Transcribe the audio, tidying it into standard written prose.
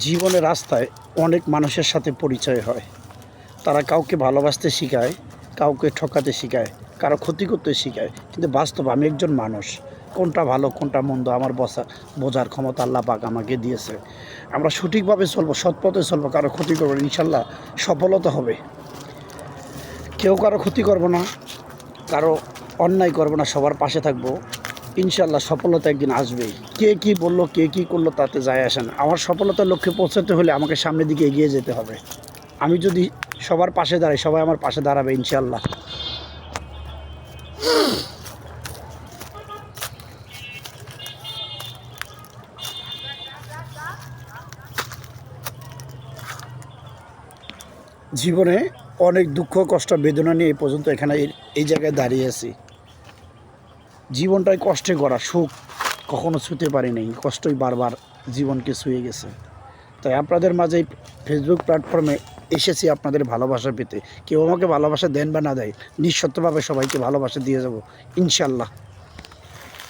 জীবনের রাস্তায় অনেক মানুষের সাথে পরিচয় হয়। তারা কাউকে ভালোবাসতে শেখায়, কাউকে ঠকাতে শেখায়, কারো ক্ষতি করতে শেখায়। কিন্তু বাস্তব আমি একজন মানুষ, কোনটা ভালো কোনটা মন্দ আমার বোঝার ক্ষমতা আল্লাহ পাক আমাকে দিয়েছে। আমরা সঠিকভাবে চলবো, সৎ পথে চলবো, কারো ক্ষতি করবো না, ইনশাল্লাহ সফলতা হবে। কেউ কারো ক্ষতি করবো না, কারো অন্যায় করবো না, সবার পাশে থাকবো। ইনশাল্লাহ সফলতা একদিন আসবেই। কে কী বললো, কে কী করলো তাতে যায় আসে না। আমার সফলতার লক্ষ্যে পৌঁছাতে হলে আমাকে সামনের দিকে এগিয়ে যেতে হবে। আমি যদি সবার পাশে দাঁড়াই, সবাই আমার পাশে দাঁড়াবে ইনশাল্লাহ। জীবনে অনেক দুঃখ কষ্ট বেদনা নিয়ে এই পর্যন্ত এখানে এই জায়গায় দাঁড়িয়ে আছি। জীবনটাই কষ্টে করা, সুখ কখনো ছুঁতে পারি নাই, কষ্টই বারবার জীবনকে ছুঁয়ে গেছে। তাই আপনাদের মাঝে এই ফেসবুক প্ল্যাটফর্মে এসেছি আপনাদের ভালোবাসা পেতে। কেউ আমাকে ভালোবাসা দেন বা না দেয়, নিঃস্বার্থভাবে সবাইকে ভালোবাসা দিয়ে যাব ইনশাল্লাহ।